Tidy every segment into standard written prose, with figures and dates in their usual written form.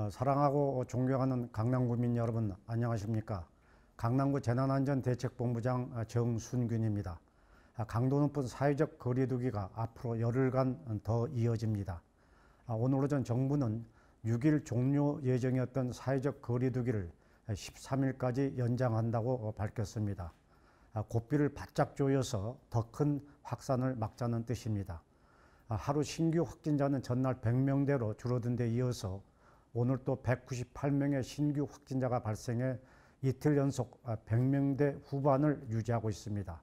사랑하고 존경하는 강남구민 여러분, 안녕하십니까? 강남구 재난안전대책본부장 정순균입니다. 강도 높은 사회적 거리두기가 앞으로 열흘간 더 이어집니다. 오늘 오전 정부는 6일 종료 예정이었던 사회적 거리두기를 13일까지 연장한다고 밝혔습니다. 고삐를 바짝 조여서 더 큰 확산을 막자는 뜻입니다. 하루 신규 확진자는 전날 100명대로 줄어든 데 이어서 오늘 또 198명의 신규 확진자가 발생해 이틀 연속 100명대 후반을 유지하고 있습니다.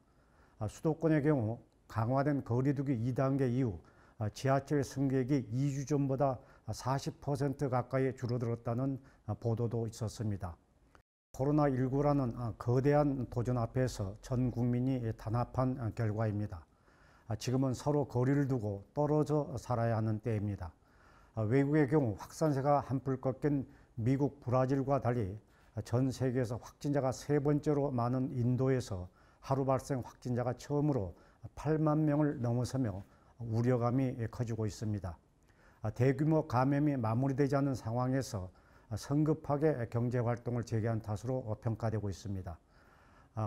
수도권의 경우 강화된 거리두기 2단계 이후 지하철 승객이 2주 전보다 40% 가까이 줄어들었다는 보도도 있었습니다. 코로나19라는 거대한 도전 앞에서 전 국민이 단합한 결과입니다. 지금은 서로 거리를 두고 떨어져 살아야 하는 때입니다. 외국의 경우 확산세가 한풀 꺾인 미국, 브라질과 달리 전 세계에서 확진자가 세 번째로 많은 인도에서 하루 발생 확진자가 처음으로 8만 명을 넘어서며 우려감이 커지고 있습니다. 대규모 감염이 마무리되지 않은 상황에서 성급하게 경제활동을 재개한 탓으로 평가되고 있습니다.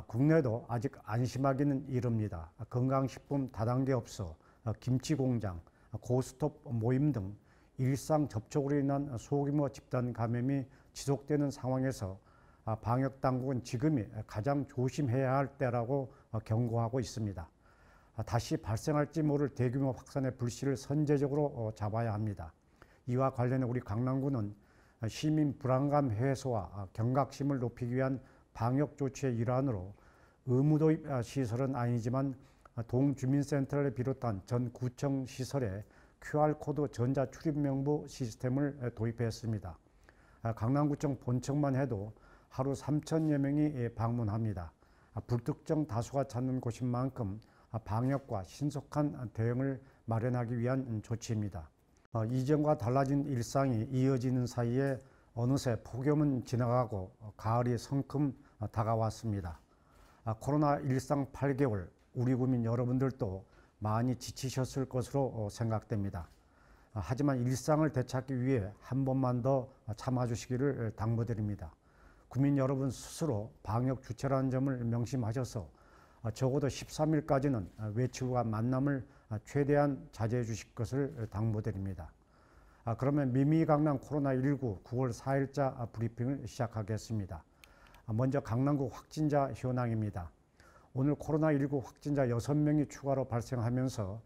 국내도 아직 안심하기는 이릅니다. 건강식품 다단계 업소, 김치공장, 고스톱 모임 등 일상 접촉으로 인한 소규모 집단 감염이 지속되는 상황에서 방역당국은 지금이 가장 조심해야 할 때라고 경고하고 있습니다. 다시 발생할지 모를 대규모 확산의 불씨를 선제적으로 잡아야 합니다. 이와 관련해 우리 강남구는 시민 불안감 해소와 경각심을 높이기 위한 방역 조치의 일환으로 의무도입 시설은 아니지만 동주민센터를 비롯한 전 구청 시설에 QR코드 전자출입명부 시스템을 도입했습니다. 강남구청 본청만 해도 하루 3천여 명이 방문합니다. 불특정 다수가 찾는 곳인 만큼 방역과 신속한 대응을 마련하기 위한 조치입니다. 이전과 달라진 일상이 이어지는 사이에 어느새 폭염은 지나가고 가을이 성큼 다가왔습니다. 코로나 일상 8개월, 우리 국민 여러분들도 많이 지치셨을 것으로 생각됩니다. 하지만 일상을 되찾기 위해 한 번만 더 참아주시기를 당부드립니다. 국민 여러분 스스로 방역 주체라는 점을 명심하셔서 적어도 13일까지는 외출과 만남을 최대한 자제해 주실 것을 당부드립니다. 그러면 미미강남 코로나19 9월 4일자 브리핑을 시작하겠습니다. 먼저 강남구 확진자 현황입니다. 오늘 코로나19 확진자 6명이 추가로 발생하면서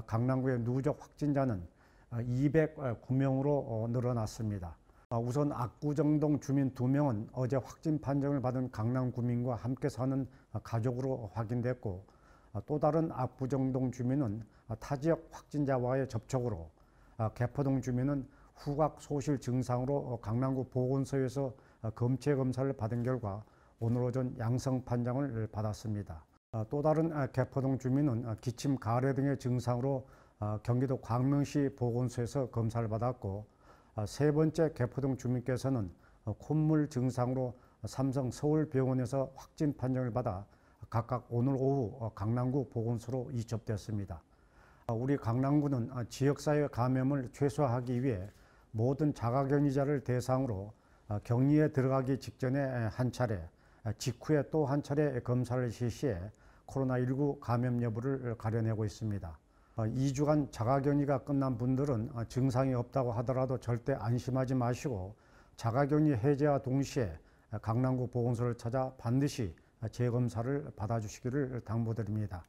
강남구의 누적 확진자는 209명으로 늘어났습니다. 우선 압구정동 주민 2명은 어제 확진 판정을 받은 강남구민과 함께 사는 가족으로 확인됐고, 또 다른 압구정동 주민은 타지역 확진자와의 접촉으로, 개포동 주민은 후각 소실 증상으로 강남구 보건소에서 검체 검사를 받은 결과 오늘 오전 양성 판정을 받았습니다. 또 다른 개포동 주민은 기침, 가래 등의 증상으로 경기도 광명시 보건소에서 검사를 받았고, 세 번째 개포동 주민께서는 콧물 증상으로 삼성 서울병원에서 확진 판정을 받아 각각 오늘 오후 강남구 보건소로 이첩됐습니다. 우리 강남구는 지역사회 감염을 최소화하기 위해 모든 자가격리자를 대상으로 격리에 들어가기 직전에 한 차례, 직후에 또 한 차례 검사를 실시해 코로나19 감염 여부를 가려내고 있습니다. 2주간 자가격리가 끝난 분들은 증상이 없다고 하더라도 절대 안심하지 마시고 자가격리 해제와 동시에 강남구 보건소를 찾아 반드시 재검사를 받아주시기를 당부드립니다.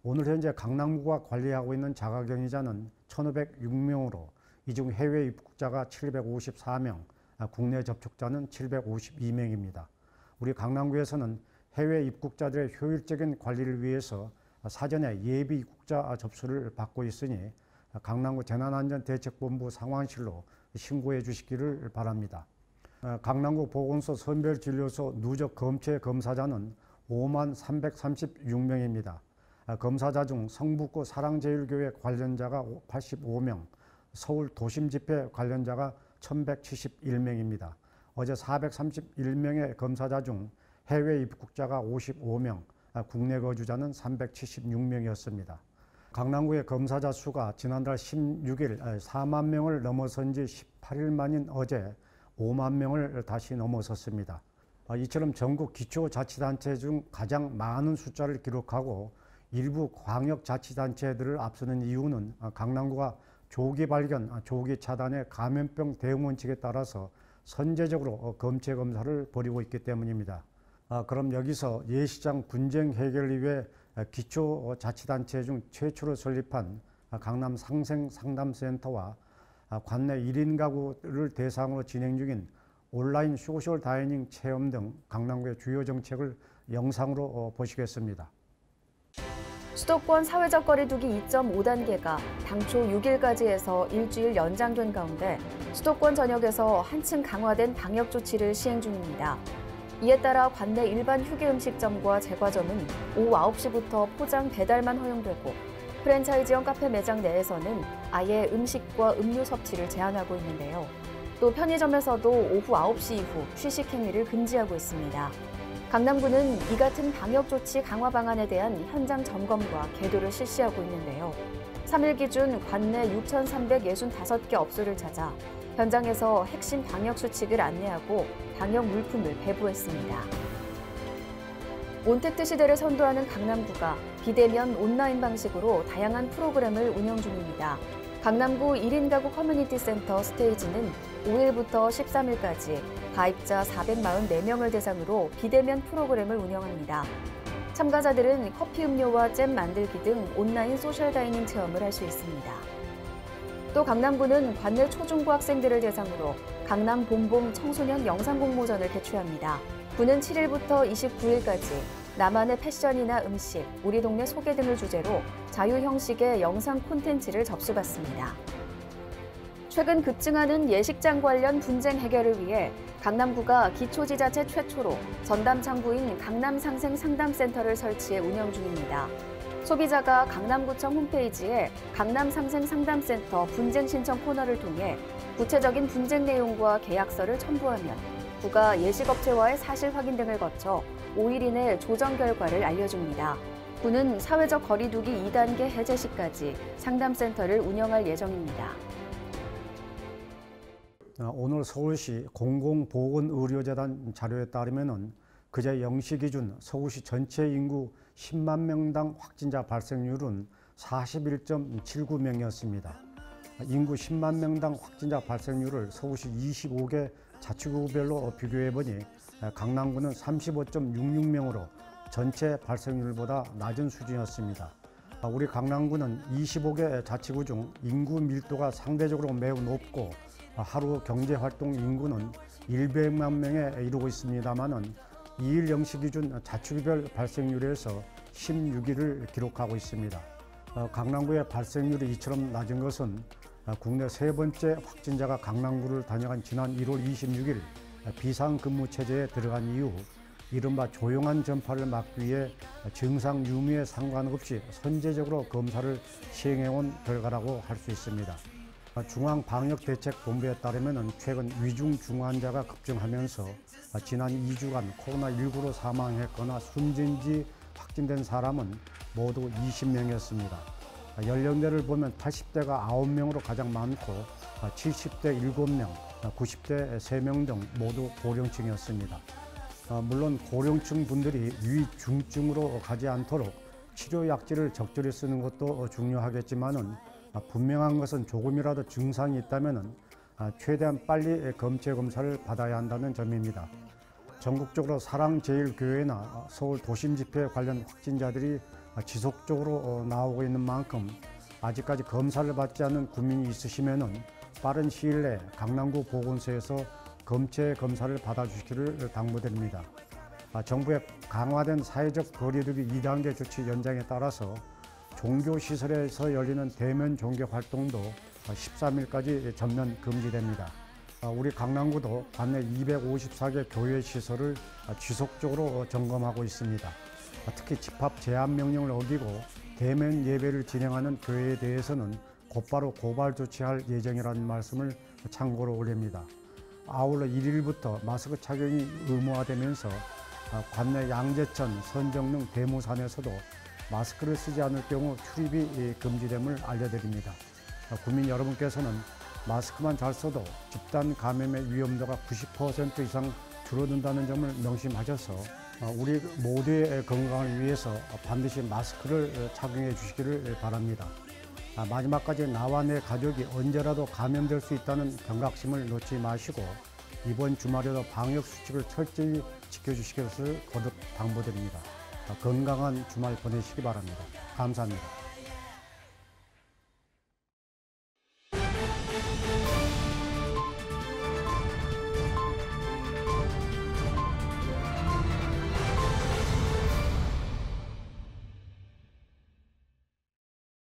오늘 현재 강남구가 관리하고 있는 자가격리자는 1,506명으로 이 중 해외 입국자가 754명, 국내 접촉자는 752명입니다. 우리 강남구에서는 해외 입국자들의 효율적인 관리를 위해서 사전에 예비 입국자 접수를 받고 있으니 강남구 재난안전대책본부 상황실로 신고해 주시기를 바랍니다. 강남구 보건소 선별진료소 누적 검체 검사자는 5만 336명입니다. 검사자 중 성북구 사랑제일교회 관련자가 85명, 서울 도심집회 관련자가 1171명입니다. 어제 431명의 검사자 중 해외 입국자가 55명, 국내 거주자는 376명이었습니다. 강남구의 검사자 수가 지난달 16일 4만 명을 넘어선 지 18일 만인 어제 5만 명을 다시 넘어섰습니다. 이처럼 전국 기초자치단체 중 가장 많은 숫자를 기록하고 일부 광역자치단체들을 앞서는 이유는 강남구가 조기 발견, 조기 차단의 감염병 대응 원칙에 따라서 선제적으로 검체 검사를 벌이고 있기 때문입니다. 그럼 여기서 예시장 분쟁 해결을 위해 기초자치단체 중 최초로 설립한 강남 상생상담센터와 관내 1인 가구를 대상으로 진행 중인 온라인 소셜 다이닝 체험 등 강남구의 주요 정책을 영상으로 보시겠습니다. 수도권 사회적 거리두기 2.5단계가 당초 6일까지 해서 일주일 연장된 가운데 수도권 전역에서 한층 강화된 방역 조치를 시행 중입니다. 이에 따라 관내 일반 휴게 음식점과 제과점은 오후 9시부터 포장 배달만 허용되고 프랜차이즈형 카페 매장 내에서는 아예 음식과 음료 섭취를 제한하고 있는데요. 또 편의점에서도 오후 9시 이후 취식 행위를 금지하고 있습니다. 강남구는 이 같은 방역 조치 강화 방안에 대한 현장 점검과 계도를 실시하고 있는데요. 3일 기준 관내 6,365개 업소를 찾아 현장에서 핵심 방역 수칙을 안내하고 방역 물품을 배부했습니다. 온택트 시대를 선도하는 강남구가 비대면 온라인 방식으로 다양한 프로그램을 운영 중입니다. 강남구 1인 가구 커뮤니티 센터 스테이지는 5일부터 13일까지 가입자 444명을 대상으로 비대면 프로그램을 운영합니다. 참가자들은 커피 음료와 잼 만들기 등 온라인 소셜 다이닝 체험을 할 수 있습니다. 또 강남구는 관내 초중고 학생들을 대상으로 강남 봄봄 청소년 영상 공모전을 개최합니다. 구는 7일부터 29일까지 나만의 패션이나 음식, 우리 동네 소개 등을 주제로 자유 형식의 영상 콘텐츠를 접수받습니다. 최근 급증하는 예식장 관련 분쟁 해결을 위해 강남구가 기초지자체 최초로 전담 창구인 강남상생상담센터를 설치해 운영 중입니다. 소비자가 강남구청 홈페이지에 강남상생상담센터 분쟁 신청 코너를 통해 구체적인 분쟁 내용과 계약서를 첨부하면 구가 예식업체와의 사실 확인 등을 거쳐 5일 이내 조정 결과를 알려줍니다. 구는 사회적 거리두기 2단계 해제 시까지 상담센터를 운영할 예정입니다. 오늘 서울시 공공보건의료재단 자료에 따르면 그제 0시 기준 서울시 전체 인구 10만 명당 확진자 발생률은 41.79명이었습니다. 인구 10만 명당 확진자 발생률을 서울시 25개 자치구별로 비교해보니 강남구는 35.66명으로 전체 발생률보다 낮은 수준이었습니다. 우리 강남구는 25개 자치구 중 인구 밀도가 상대적으로 매우 높고 하루 경제활동 인구는 100만 명에 이르고 있습니다만은 2일 0시 기준 자치구별 발생률에서 16위를 기록하고 있습니다. 강남구의 발생률이 이처럼 낮은 것은 국내 세 번째 확진자가 강남구를 다녀간 지난 1월 26일 비상근무 체제에 들어간 이후 이른바 조용한 전파를 막기 위해 증상 유무에 상관없이 선제적으로 검사를 시행해온 결과라고 할 수 있습니다. 중앙방역대책본부에 따르면 최근 위중 중환자가 급증하면서 지난 2주간 코로나19로 사망했거나 숨진 지 확진된 사람은 모두 20명이었습니다. 연령대를 보면 80대가 9명으로 가장 많고 70대 7명, 90대 3명 등 모두 고령층이었습니다. 물론 고령층 분들이 위중증으로 가지 않도록 치료약제를 적절히 쓰는 것도 중요하겠지만은 분명한 것은 조금이라도 증상이 있다면 최대한 빨리 검체 검사를 받아야 한다는 점입니다. 전국적으로 사랑제일교회나 서울 도심 집회 관련 확진자들이 지속적으로 나오고 있는 만큼 아직까지 검사를 받지 않는 국민이 있으시면 빠른 시일 내에 강남구 보건소에서 검체 검사를 받아주시기를 당부드립니다. 정부의 강화된 사회적 거리두기 2단계 조치 연장에 따라서 종교시설에서 열리는 대면 종교 활동도 13일까지 전면 금지됩니다. 우리 강남구도 관내 254개 교회 시설을 지속적으로 점검하고 있습니다. 특히 집합 제한 명령을 어기고 대면 예배를 진행하는 교회에 대해서는 곧바로 고발 조치할 예정이라는 말씀을 참고로 올립니다. 아울러 1일부터 마스크 착용이 의무화되면서 관내 양재천, 선정 등 대무산에서도 마스크를 쓰지 않을 경우 출입이 금지됨을 알려드립니다. 국민 여러분께서는 마스크만 잘 써도 집단 감염의 위험도가 90% 이상 줄어든다는 점을 명심하셔서 우리 모두의 건강을 위해서 반드시 마스크를 착용해 주시기를 바랍니다. 마지막까지 나와 내 가족이 언제라도 감염될 수 있다는 경각심을 놓지 마시고 이번 주말에도 방역 수칙을 철저히 지켜주실 것을 거듭 당부드립니다. 건강한 주말 보내시기 바랍니다. 감사합니다.